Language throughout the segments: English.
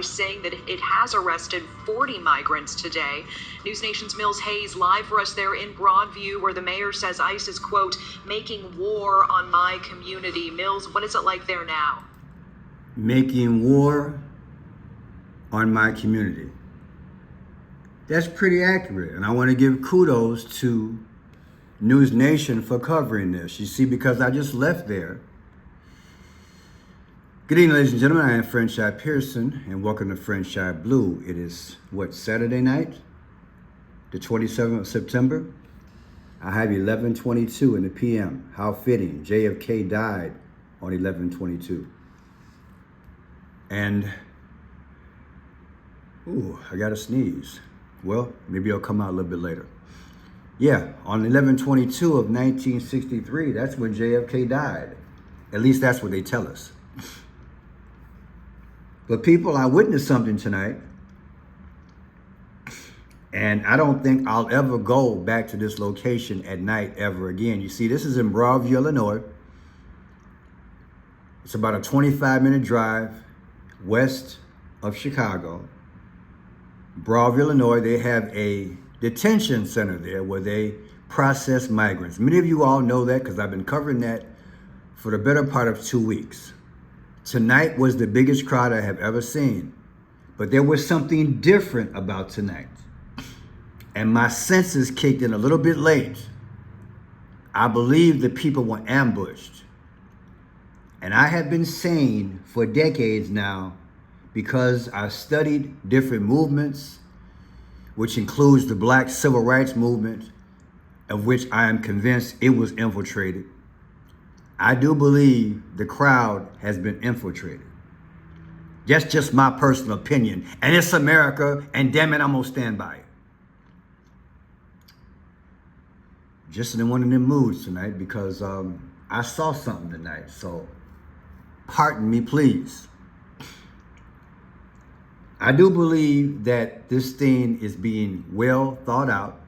saying that it has arrested 40 migrants today. News Nation's Mills Hayes live for us there in Broadview, where the mayor says ICE is, quote, making war on my community. Mills, what is it like there now? Making war on my community. That's pretty accurate. And I want to give kudos to News Nation for covering this. You see, because I just left there. Good evening, ladies and gentlemen. I am Franchise Pearson, and welcome to Franchise Blue. It is, Saturday night? The 27th of September? I have 11:22 in the p.m. How fitting. JFK died on 11:22. And, I got to sneeze. Well, maybe it'll come out a little bit later. Yeah, on 11/22 of 1963, that's when JFK died. At least that's what they tell us. But people, I witnessed something tonight, and I don't think I'll ever go back to this location at night ever again. You see, this is in Broadview, Illinois. It's about a 25-minute drive west of Chicago. Broadview, Illinois, they have a detention center there where they process migrants. Many of you all know that because I've been covering that for the better part of 2 weeks. Tonight was the biggest crowd I have ever seen, but there was something different about tonight. And my senses kicked in a little bit late. I believe the people were ambushed. And I have been saying for decades now, because I studied different movements, which includes the Black Civil Rights Movement, of which I am convinced it was infiltrated. I do believe the crowd has been infiltrated. That's just my personal opinion. And it's America, and damn it, I'm gonna stand by it. Just in one of them moods tonight because I saw something tonight, so pardon me, please. I do believe that this thing is being well thought out,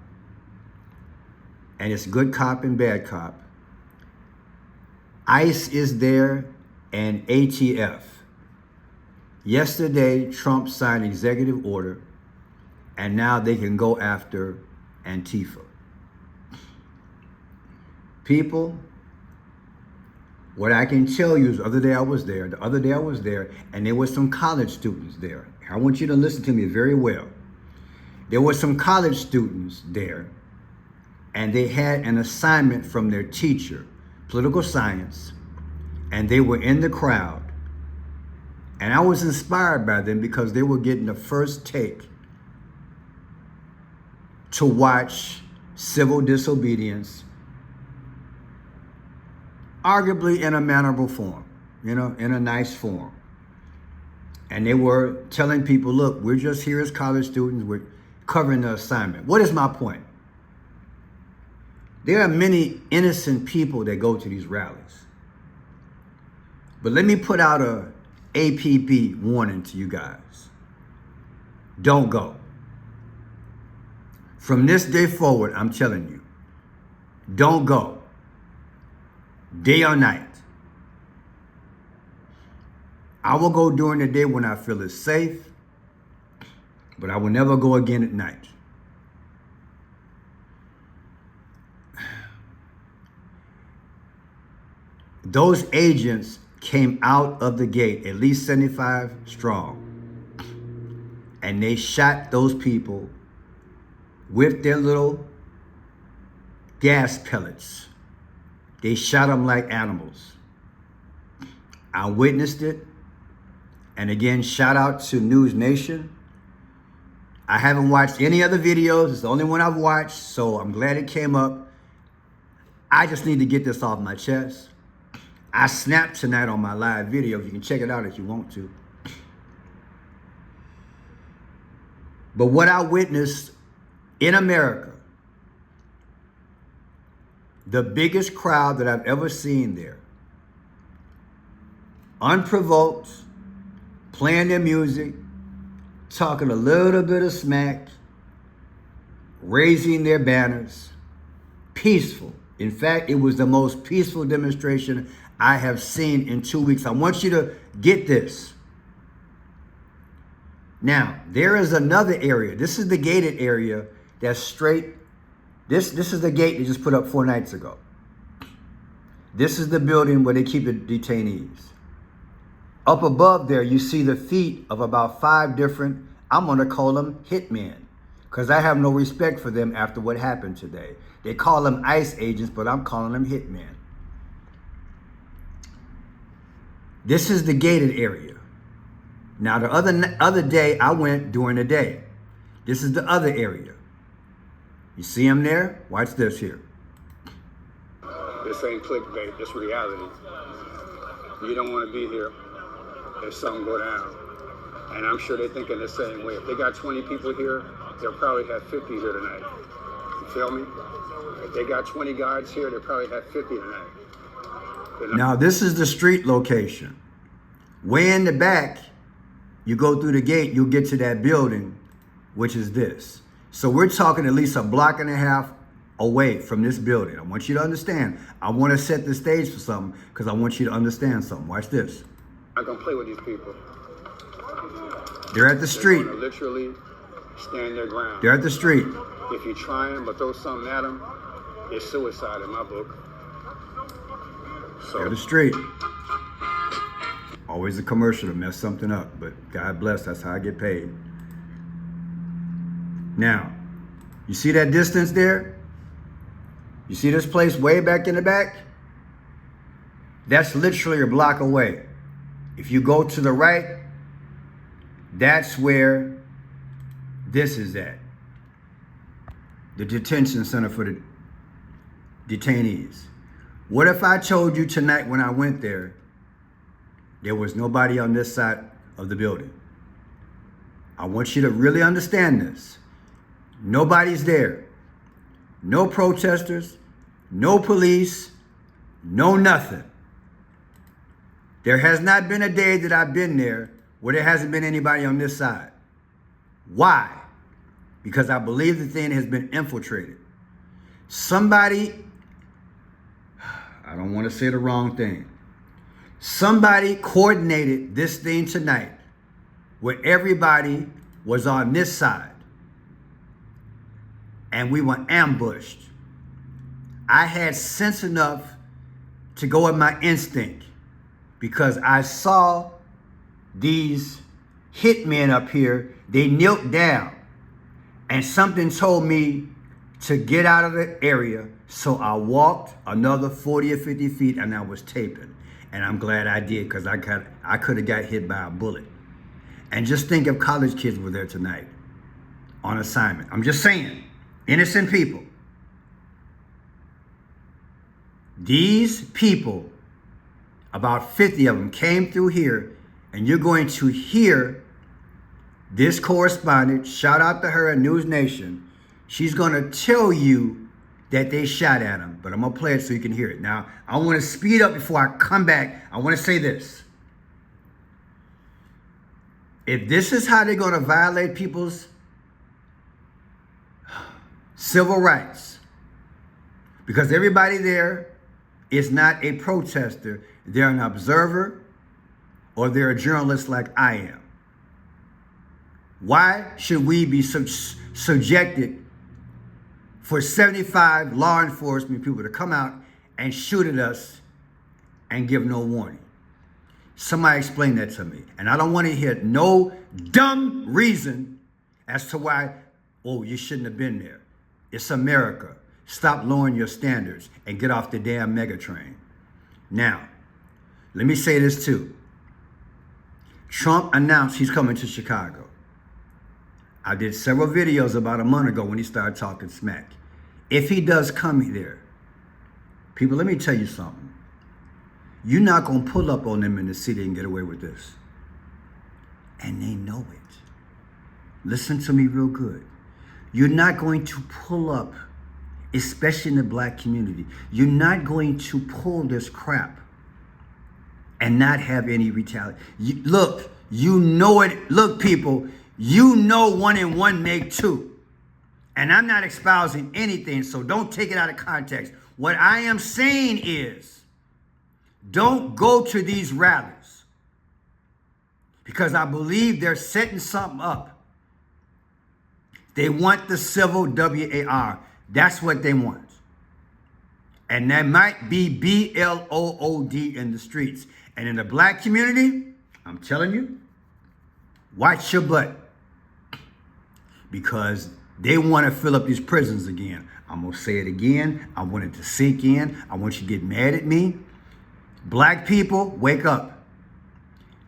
and it's good cop and bad cop. ICE is there and ATF. Yesterday, Trump signed an executive order, and now they can go after Antifa. People, what I can tell you is the other day I was there, and there were some college students there. I want you to listen to me very well. There were some college students there, and they had an assignment from their teacher, political science, and they were in the crowd. And I was inspired by them because they were getting the first take to watch civil disobedience, arguably in a mannerable form, in a nice form. And they were telling people, look, we're just here as college students, we're covering the assignment. What is my point? There are many innocent people that go to these rallies. But let me put out a APB warning to you guys. Don't go. From this day forward, I'm telling you, don't go. Day or night. I will go during the day when I feel it's safe, but I will never go again at night. Those agents came out of the gate, at least 75 strong, and they shot those people with their little gas pellets. They shot them like animals. I witnessed it. And again, shout out to News Nation. I haven't watched any other videos. It's the only one I've watched, so I'm glad it came up. I just need to get this off my chest. I snapped tonight on my live video. You can check it out if you want to. But what I witnessed in America, the biggest crowd that I've ever seen there, unprovoked, playing their music, talking a little bit of smack, raising their banners, peaceful. In fact, it was the most peaceful demonstration I have seen in 2 weeks. I want you to get this. Now, there is another area. This is the gated area that's straight. This is the gate they just put up 4 nights ago. This is the building where they keep the detainees. Up above there, you see the feet of about 5 different, I'm going to call them hitmen, because I have no respect for them after what happened today. They call them ICE agents, but I'm calling them hitmen. This is the gated area. Now, the other day, I went during the day. This is the other area. You see them there? Watch this here. This ain't clickbait, this reality. You don't want to be here if something go down. And I'm sure they're thinking the same way. If they got 20 people here, they'll probably have 50 here tonight. You feel me? If they got 20 guards here, they'll probably have 50 tonight. Now, this is the street location. Way in the back, you go through the gate, you'll get to that building, which is this. So we're talking at least a block and a half away from this building. I want you to understand. I want to set the stage for something because I want you to understand something. Watch this. I'm not going to play with these people. They're at the street. They're gonna literally stand their ground. They're at the street. If you try them but throw something at them, it's suicide in my book. So They're at the street. Always a commercial to mess something up, but God bless, that's how I get paid. Now, you see that distance there? You see this place way back in the back? That's literally a block away. If you go to the right, that's where this is at. The detention center for the detainees. What if I told you tonight when I went there, there was nobody on this side of the building? I want you to really understand this. Nobody's there. No protesters, no police, no nothing. There has not been a day that I've been there where there hasn't been anybody on this side. Why? Because I believe the thing has been infiltrated. Somebody, I don't want to say the wrong thing. Somebody coordinated this thing tonight where everybody was on this side and we were ambushed. I had sense enough to go with my instinct because I saw these hitmen up here. They knelt down and something told me to get out of the area. So I walked another 40 or 50 feet and I was taping. And I'm glad I did because I could have got hit by a bullet. And just think if college kids were there tonight on assignment. I'm just saying, innocent people. These people, about 50 of them came through here, and you're going to hear this correspondent, shout out to her at News Nation. She's going to tell you that they shot at him, but I'm going to play it so you can hear it. Now, I want to speed up before I come back. I want to say this. If this is how they're going to violate people's civil rights, because everybody there is not a protester, they're an observer or they're a journalist like I am. Why should we be subjected for 75 law enforcement people to come out and shoot at us and give no warning? Somebody explain that to me. And I don't want to hear no dumb reason as to why, oh, you shouldn't have been there. It's America. Stop lowering your standards and get off the damn mega train. Now, let me say this too. Trump announced he's coming to Chicago. I did several videos about a month ago when he started talking smack. If he does come there, people, let me tell you something. You're not going to pull up on them in the city and get away with this. And they know it. Listen to me real good. You're not going to pull up, especially in the black community. You're not going to pull this crap and not have any retaliation. Look, you know it. Look, people, you know 1 and 1 make 2. And I'm not espousing anything, so don't take it out of context. What I am saying is, don't go to these rallies. because I believe they're setting something up. They want the civil WAR. That's what they want. And that might be BLOOD in the streets. And in the black community, I'm telling you, watch your butt. Because they want to fill up these prisons again. I'm going to say it again. I want it to sink in. I want you to get mad at me. Black people, wake up.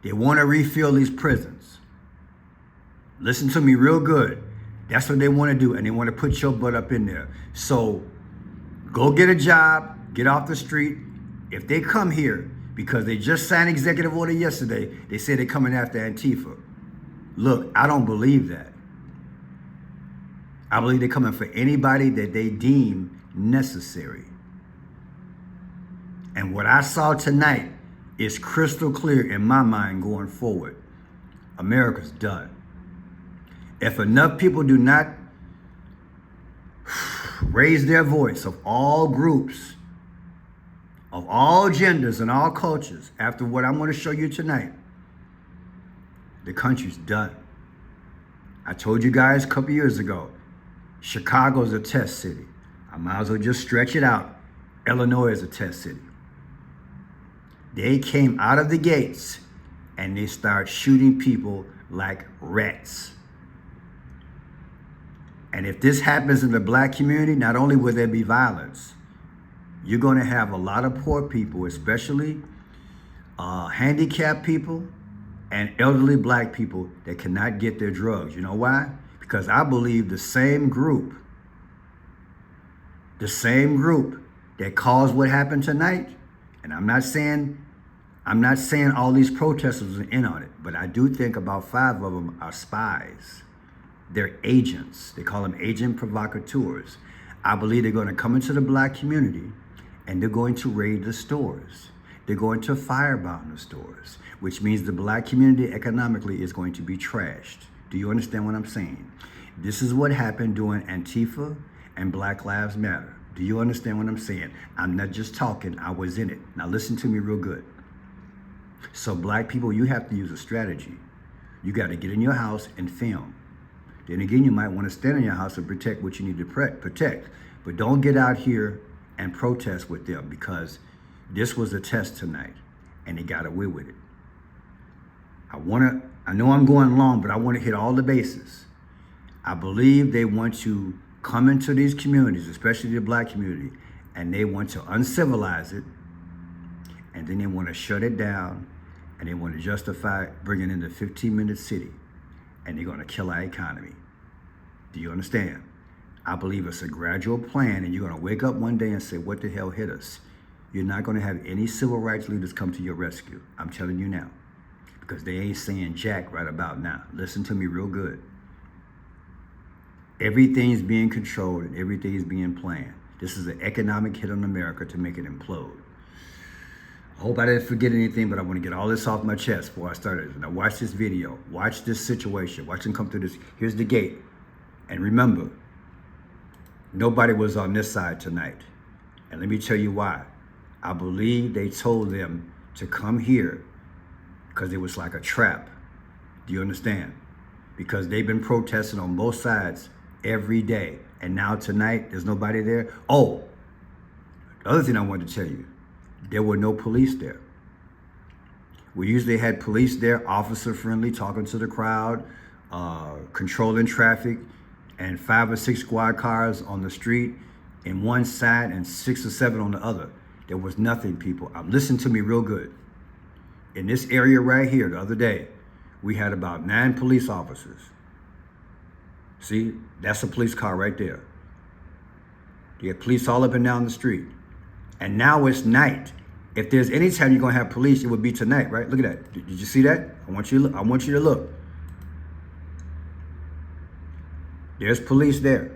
They want to refill these prisons. Listen to me real good. That's what they want to do. And they want to put your butt up in there. So go get a job. Get off the street. If they come here, because they just signed executive order yesterday, they say they're coming after Antifa. Look, I don't believe that. I believe they're coming for anybody that they deem necessary. And what I saw tonight is crystal clear in my mind going forward. America's done. If enough people do not raise their voice, of all groups, of all genders and all cultures, after what I'm going to show you tonight, the country's done. I told you guys a couple years ago, Chicago's a test city. I might as well just stretch it out. Illinois is a test city. They came out of the gates and they start shooting people like rats. And if this happens in the black community, not only will there be violence, you're going to have a lot of poor people, especially handicapped people and elderly black people that cannot get their drugs. You know why? Because I believe the same group that caused what happened tonight, and I'm not saying all these protesters are in on it, but I do think about 5 of them are spies. They're agents. They call them agent provocateurs. I believe they're going to come into the black community and they're going to raid the stores. They're going to firebomb the stores, which means the black community economically is going to be trashed. Do you understand what I'm saying? This is what happened during Antifa and Black Lives Matter. Do you understand what I'm saying? I'm not just talking, I was in it. Now listen to me real good. So black people, you have to use a strategy. You got to get in your house and film. Then again, you might want to stand in your house and protect what you need to protect. But don't get out here and protest with them, because this was a test tonight and they got away with it. I know I'm going long, but I want to hit all the bases. I believe they want to come into these communities, especially the black community, and they want to uncivilize it, and then they want to shut it down, and they want to justify bringing in the 15-minute city, and they're going to kill our economy. Do you understand? I believe it's a gradual plan, and you're going to wake up one day and say, what the hell hit us? You're not going to have any civil rights leaders come to your rescue. I'm telling you now, because they ain't saying jack right about now. Listen to me real good. Everything's being controlled and everything's being planned. This is an economic hit on America to make it implode. I hope I didn't forget anything, but I want to get all this off my chest before I started. Now watch this video. Watch this situation. Watch them come through this. Here's the gate. And remember, nobody was on this side tonight. And let me tell you why. I believe they told them to come here because it was like a trap. Do you understand? Because they've been protesting on both sides every day. And now tonight, there's nobody there. Oh, the other thing I wanted to tell you, there were no police there. We usually had police there, officer friendly, talking to the crowd, controlling traffic, and 5 or 6 squad cars on the street in one side and 6 or 7 on the other. There was nothing, people. Listen to me real good. In this area right here, the other day, we had about 9 police officers. See, that's a police car right there. You have police all up and down the street. And now it's night. If there's any time you're gonna have police, it would be tonight, right? Look at that. Did you see that? I want you to look. There's police there.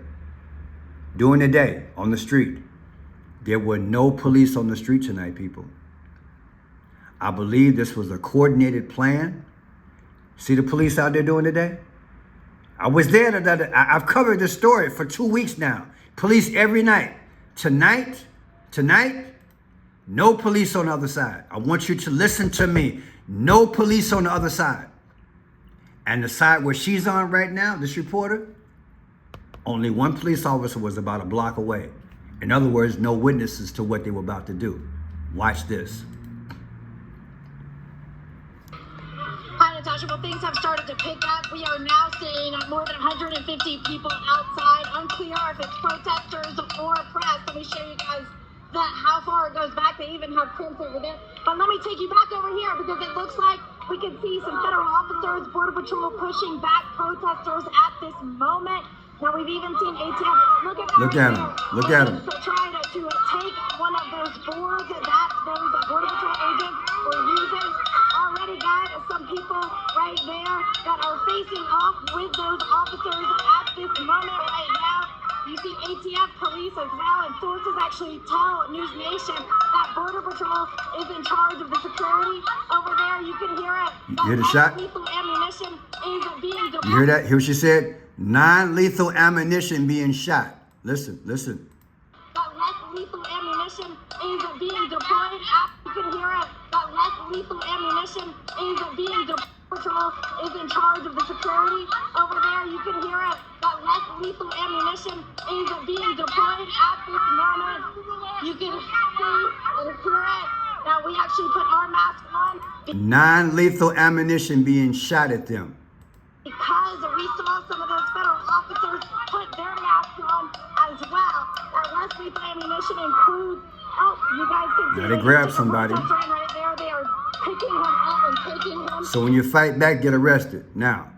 During the day, on the street. There were no police on the street tonight, people. I believe this was a coordinated plan. See the police out there doing today? I was there. I've covered this story for 2 weeks now. Police every night. Tonight, no police on the other side. I want you to listen to me. No police on the other side. And the side where she's on right now, this reporter, only one police officer was about a block away. In other words, no witnesses to what they were about to do. Watch this. Hi, Natasha. Well, things have started to pick up. We are now seeing more than 150 people outside. Unclear if it's protesters or press. Let me show you guys how far it goes back. They even have prints over there. But let me take you back over here because it looks like we can see some federal officers, Border Patrol pushing back protesters at this moment. Now we've even seen ATF. Look at him. Look at him. So trying to take one of those boards that those Border Patrol agents were using. Already got some people right there that are facing off with those officers at this moment right now. You see ATF police as well, and sources actually tell News Nation that Border Patrol is in charge of the security over there. You can hear it. You hear the shot? Lethal ammunition is being deployed. You hear that? Hear what she said? Non-lethal ammunition being shot. Listen, listen. That less lethal ammunition is being deployed. You can hear it. That less lethal ammunition is being deployed. Patrol is in charge of the security over there. You can hear it. That less lethal ammunition is being deployed at this moment. You can see and hear it. Now we actually put our masks on. Non-lethal ammunition being shot at them. Because we saw some of those federal officers put their masks on as well. That less lethal ammunition includes, you guys can see. Now they grab somebody. Right there, they are picking him up and taking him. So when you fight back, get arrested. Now,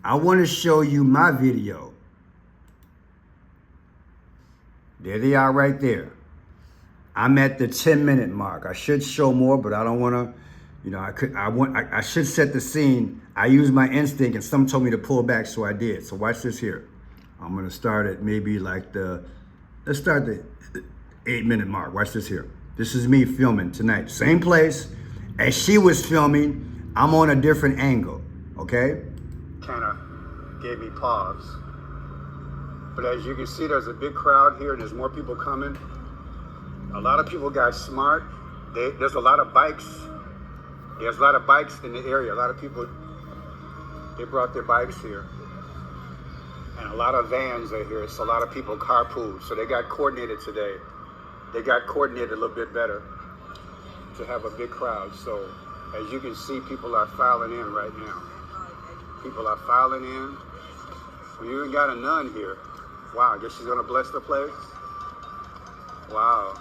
I want to show you my video. There they are right there. I'm at the 10-minute mark. I should show more, but I don't want to. You know, I should set the scene. I used my instinct and some told me to pull back, so I did. So watch this here. I'm gonna start at maybe like let's start the 8-minute mark. Watch this here. This is me filming tonight. Same place as she was filming. I'm on a different angle, okay? Kinda gave me pause. But as you can see, there's a big crowd here and there's more people coming. A lot of people got smart. There's a lot of bikes. There's a lot of bikes in the area. A lot of people, they brought their bikes here. And a lot of vans are here. So a lot of people carpool. So they got coordinated today. They got coordinated a little bit better to have a big crowd. So as you can see, people are filing in right now. People are filing in. We even got a nun here. Wow, I guess she's gonna bless the place. Wow.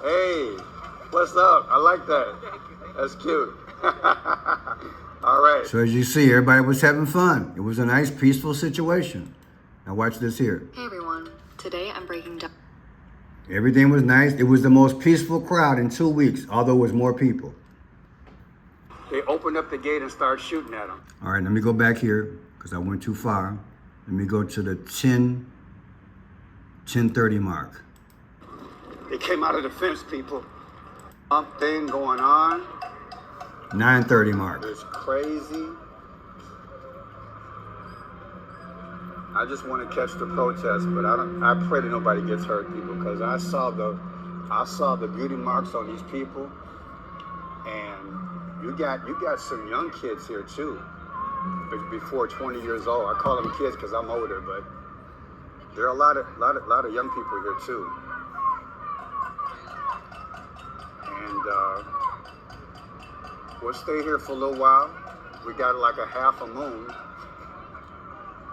Hey. What's up? I like that. That's cute. All right. So as you see, everybody was having fun. It was a nice, peaceful situation. Now watch this here. Hey everyone. Today I'm breaking down. Everything was nice. It was the most peaceful crowd in 2 weeks, although it was more people. They opened up the gate and started shooting at them. All right, let me go back here because I went too far. Let me go to the 10:30 mark. They came out of the fence, people. Thing going on. 9:30 mark. It's crazy. I just want to catch the protest, but I pray that nobody gets hurt, people, because I saw the beauty marks on these people, and you got some young kids here too, before 20 years old. I call them kids because I'm older, but there are a lot of young people here too. And we'll stay here for a little while. We got like a half a moon.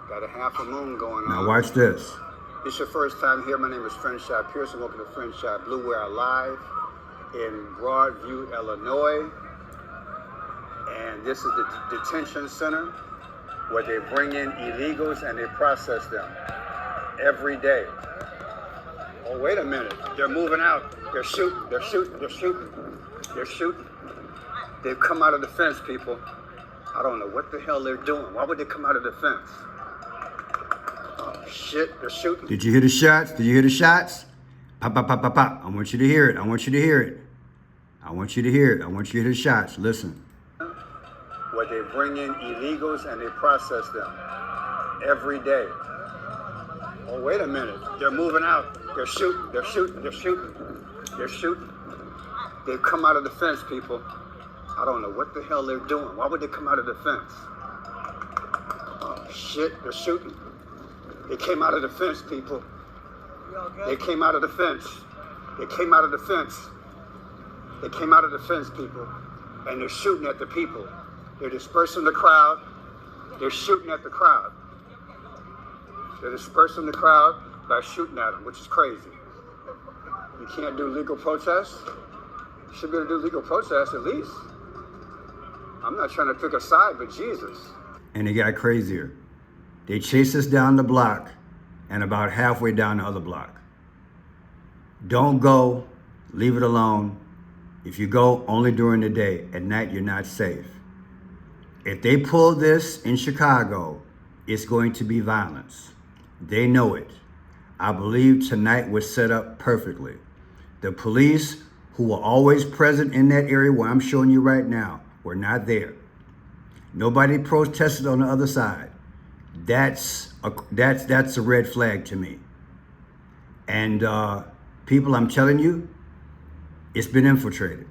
Got a half a moon going on. Now watch this. This is your first time here. My name is Friendshot Pearson. Welcome to Friendshot Blue. We are live in Broadview, Illinois. And this is the detention center where they bring in illegals and they process them every day. Oh, wait a minute. They're moving out. They're shooting. They're shooting. They're shooting. They're shooting. They've come out of the fence, people. I don't know what the hell they're doing. Why would they come out of the fence? Oh, shit. They're shooting. Did you hear the shots? Did you hear the shots? Pop, pop, pop, pop, pop. I want you to hear it. I want you to hear it. I want you to hear it. I want you to hear the shots. Listen. Where they bring in illegals and they process them every day. Oh, wait a minute. They're moving out. They're shooting. They're shooting. They're shooting. They're shooting. They've come out of the fence, people. I don't know what the hell they're doing. Why would they come out of the fence? Oh, shit, they're shooting. They came out of the fence, people. They came out of the fence. They came out of the fence. They came out of the fence, people. And they're shooting at the people. They're dispersing the crowd. They're shooting at the crowd. They're dispersing the crowd by shooting at them, which is crazy. You can't do legal protests. You should be able to do legal protests at least. I'm not trying to pick a side, but Jesus. And it got crazier. They chased us down the block and about halfway down the other block. Don't go, leave it alone. If you go, only during the day. At night, you're not safe. If they pull this in Chicago, it's going to be violence. They know it. I believe tonight was set up perfectly. The police, who were always present in that area where I'm showing you right now, were not there. Nobody protested on the other side. That's a red flag to me. And people, I'm telling you, it's been infiltrated.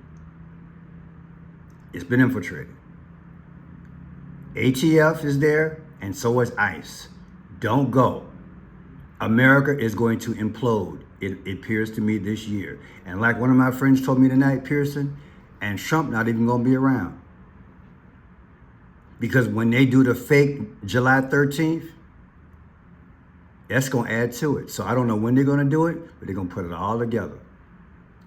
It's been infiltrated. ATF is there, and so is ICE. Don't go. America is going to implode, it appears to me, this year. And like one of my friends told me tonight, Pearson, and Trump not even going to be around. Because when they do the fake July 13th, that's going to add to it. So I don't know when they're going to do it, but they're going to put it all together.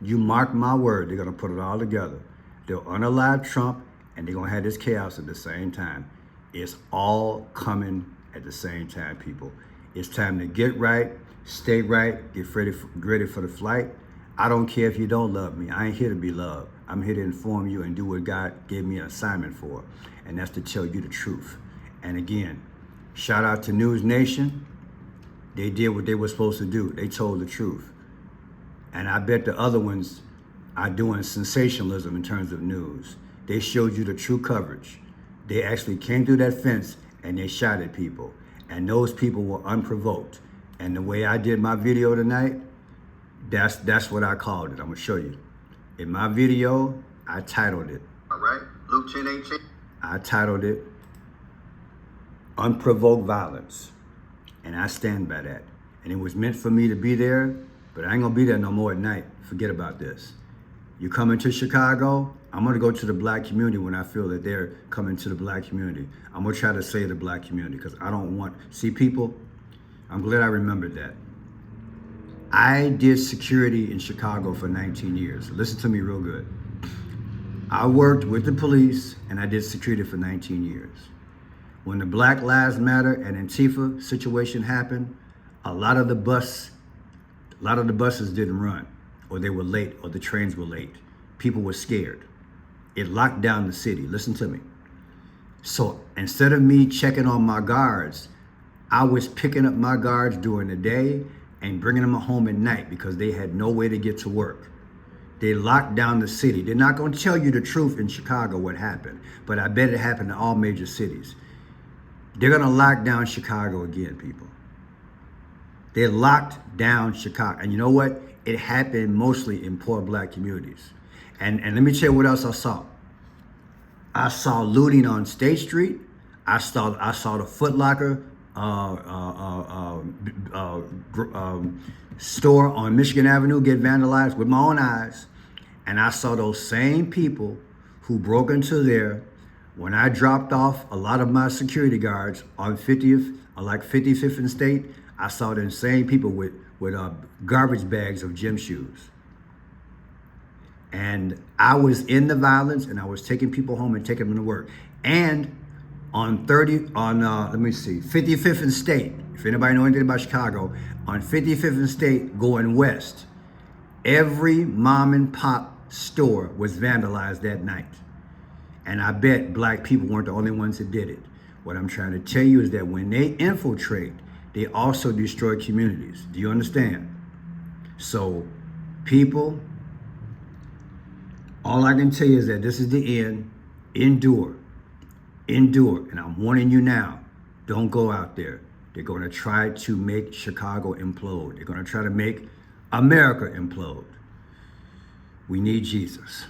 You mark my word, they're going to put it all together. They'll unalive Trump, and they're going to have this chaos at the same time. It's all coming at the same time, people. It's time to get right, stay right, get ready for the flight. I don't care if you don't love me. I ain't here to be loved. I'm here to inform you and do what God gave me an assignment for, and that's to tell you the truth. And again, shout out to News Nation. They did what they were supposed to do. They told the truth. And I bet the other ones are doing sensationalism in terms of news. They showed you the true coverage. They actually came through that fence and they shot at people. And those people were unprovoked. And the way I did my video tonight, that's what I called it. I'm gonna show you. In my video, I titled it. All right, Luke 10:18. I titled it, Unprovoked Violence. And I stand by that. And it was meant for me to be there, but I ain't gonna be there no more at night. Forget about this. You coming to Chicago, I'm gonna go to the black community when I feel that they're coming to the black community. I'm gonna try to save the black community because I don't want, see people, I'm glad I remembered that. I did security in Chicago for 19 years. Listen to me real good. I worked with the police and I did security for 19 years. When the Black Lives Matter and Antifa situation happened, a lot of the buses didn't run, or they were late, or the trains were late. People were scared. It locked down the city. Listen to me. So instead of me checking on my guards, I was picking up my guards during the day and bringing them home at night because they had no way to get to work. They locked down the city. They're not going to tell you the truth in Chicago what happened, but I bet it happened in all major cities. They're going to lock down Chicago again, people. They locked down Chicago. And you know what? It happened mostly in poor black communities. And let me tell you what else I saw. I saw looting on State Street. I saw the Foot Locker store on Michigan Avenue get vandalized with my own eyes. And I saw those same people who broke into there when I dropped off a lot of my security guards on 50th, like 55th and State. I saw the same people with garbage bags of gym shoes. And I was in the violence and I was taking people home and taking them to work. And on 55th and State, if anybody know anything about Chicago, on 55th and State going west, every mom and pop store was vandalized that night. And I bet black people weren't the only ones that did it. What I'm trying to tell you is that when they infiltrate, they also destroy communities. Do you understand? So people, all I can tell you is that this is the end. Endure. Endure. And I'm warning you now, don't go out there. They're going to try to make Chicago implode. They're going to try to make America implode. We need Jesus.